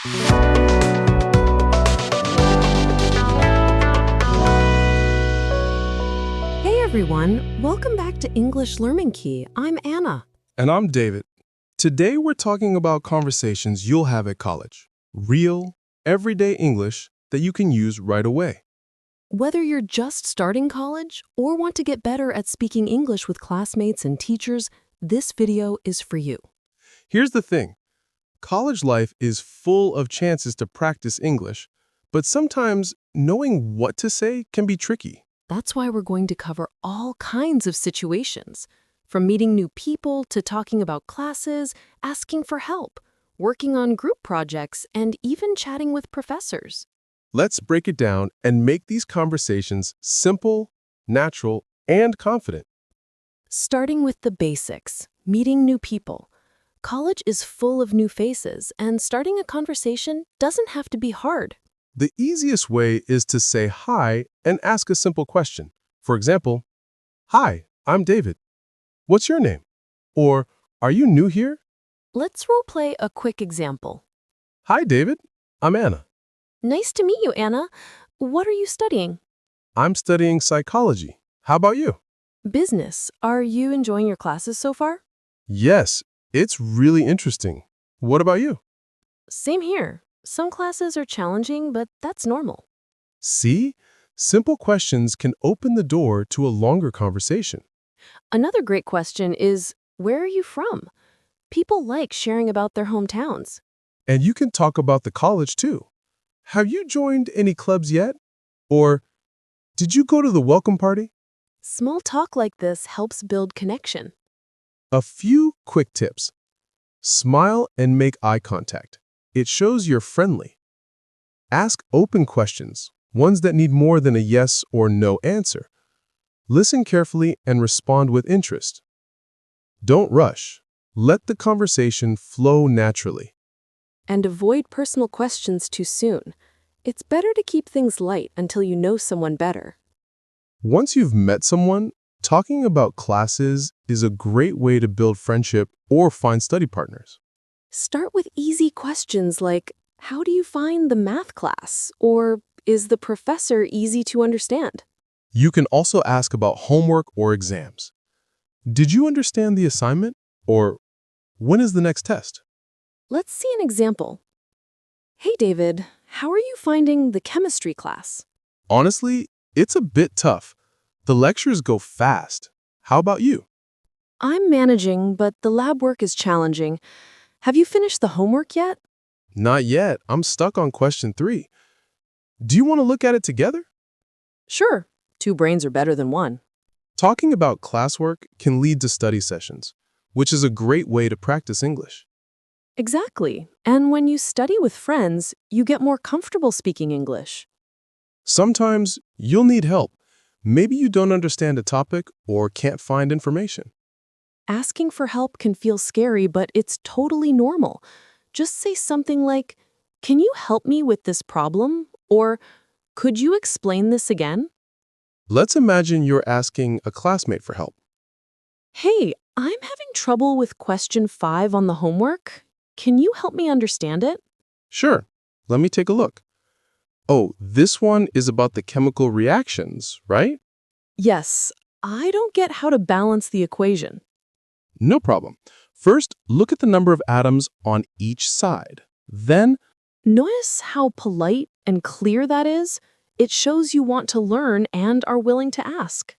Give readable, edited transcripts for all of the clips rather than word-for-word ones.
Hey everyone, welcome back to English Learning Key. I'm Anna. And I'm David. Today we're talking about conversations you'll have at college. Real, everyday English that you can use right away. Whether you're just starting college or want to get better at speaking English with classmates and teachers, this video is for you. Here's the thing. College life is full of chances to practice English, but sometimes knowing what to say can be tricky. That's why we're going to cover all kinds of situations, from meeting new people to talking about classes, asking for help, working on group projects, and even chatting with professors. Let's break it down and make these conversations simple, natural, and confident. Starting with the basics, meeting new people. College is full of new faces, and starting a conversation doesn't have to be hard. The easiest way is to say hi and ask a simple question. For example, "Hi, I'm David. What's your name?" Or, "Are you new here?" Let's role-play a quick example. "Hi, David. I'm Anna. Nice to meet you, Anna. What are you studying? I'm studying psychology. How about you?" Business. Are you enjoying your classes so far? "Yes, it's really interesting. What about you?" Same here. Some classes are challenging, but that's normal. See? Simple questions can open the door to a longer conversation. Another great question is, where are you from? People like sharing about their hometowns. And you can talk about the college too. Have you joined any clubs yet? Or, did you go to the welcome party? Small talk like this helps build connection. A few quick tips. Smile and make eye contact. It shows you're friendly. Ask open questions, ones that need more than a yes or no answer. Listen carefully and respond with interest. Don't rush. Let the conversation flow naturally. And avoid personal questions too soon. It's better to keep things light until you know someone better. Once you've met someone, talking about classes is a great way to build friendship or find study partners. Start with easy questions like, how do you find the math class? Or, is the professor easy to understand? You can also ask about homework or exams. Did you understand the assignment? Or, when is the next test? Let's see an example. Hey David, how are you finding the chemistry class? Honestly, it's a bit tough. The lectures go fast. How about you? I'm managing, but the lab work is challenging. Have you finished the homework yet? Not yet. I'm stuck on question 3. Do you want to look at it together? Sure. 2 brains are better than 1. Talking about classwork can lead to study sessions, which is a great way to practice English. Exactly. And when you study with friends, you get more comfortable speaking English. Sometimes you'll need help. Maybe you don't understand a topic or can't find information. Asking for help can feel scary, but it's totally normal. Just say something like, can you help me with this problem? Or, could you explain this again? Let's imagine you're asking a classmate for help. Hey, I'm having trouble with question 5 on the homework. Can you help me understand it? Sure, let me take a look. Oh, this one is about the chemical reactions, right? Yes, I don't get how to balance the equation. No problem. First, look at the number of atoms on each side. Then, Notice how polite and clear that is? It shows you want to learn and are willing to ask.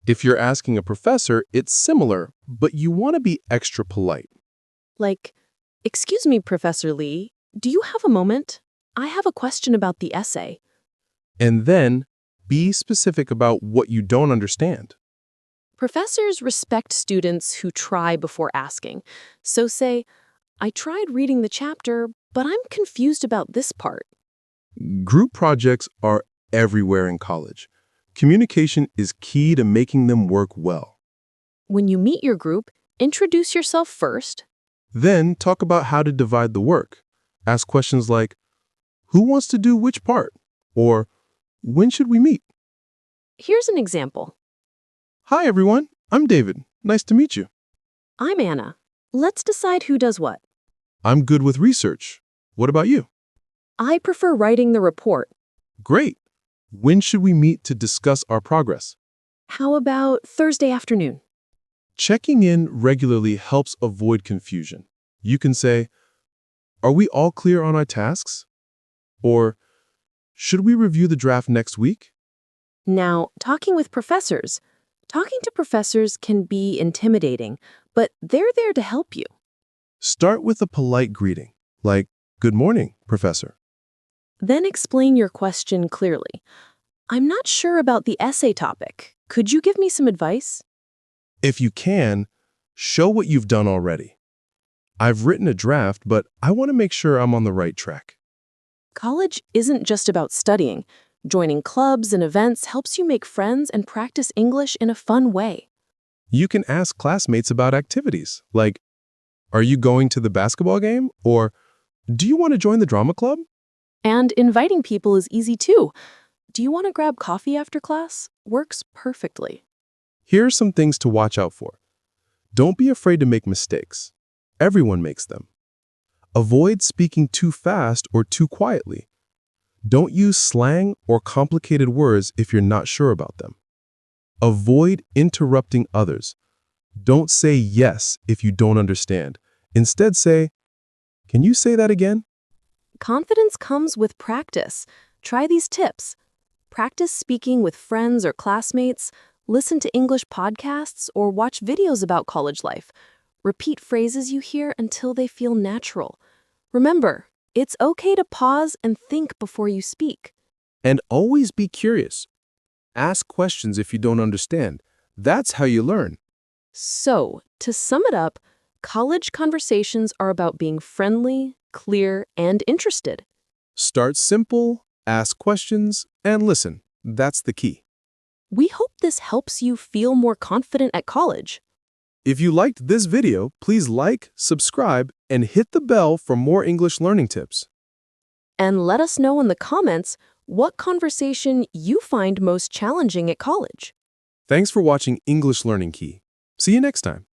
if you're asking a professor, it's similar, but you want to be extra polite. Like, excuse me, Professor Lee, do you have a moment? I have a question about the essay. And then, be specific about what you don't understand. Professors respect students who try before asking. So say, I tried reading the chapter, but I'm confused about this part. Group projects are everywhere in college. Communication is key to making them work well. When you meet your group, introduce yourself first. Then talk about how to divide the work. Ask questions like, who wants to do which part? Or, when should we meet? Here's an example. Hi everyone, I'm David. Nice to meet you. I'm Anna. Let's decide who does what. I'm good with research. What about you? I prefer writing the report. Great. When should we meet to discuss our progress? How about Thursday afternoon? Checking in regularly helps avoid confusion. You can say, "Are we all clear on our tasks?" Or, "Should we review the draft next week?" Now, talking to professors can be intimidating, but they're there to help you. Start with a polite greeting, like, "Good morning, Professor." Then explain your question clearly. I'm not sure about the essay topic. Could you give me some advice? If you can, show what you've done already. "I've written a draft, but I want to make sure I'm on the right track." College isn't just about studying. Joining clubs and events helps you make friends and practice English in a fun way. You can ask classmates about activities, like, "Are you going to the basketball game?" Or, "Do you want to join the drama club?" And inviting people is easy too. Do you want to grab coffee after class? Works perfectly. Here are some things to watch out for. Don't be afraid to make mistakes. Everyone makes them. Avoid speaking too fast or too quietly. Don't use slang or complicated words if you're not sure about them. Avoid interrupting others. Don't say yes if you don't understand. Instead say, "Can you say that again?" Confidence comes with practice. Try these tips. Practice speaking with friends or classmates, listen to English podcasts, or watch videos about college life. Repeat phrases you hear until they feel natural. Remember, it's okay to pause and think before you speak. And always be curious. Ask questions if you don't understand. That's how you learn. So, to sum it up, college conversations are about being friendly, clear, and interested. Start simple, ask questions, and listen. That's the key. We hope this helps you feel more confident at college. If you liked this video, please like, subscribe, and hit the bell for more English learning tips. And let us know in the comments what conversation you find most challenging at college. Thanks for watching English Learning Key. See you next time.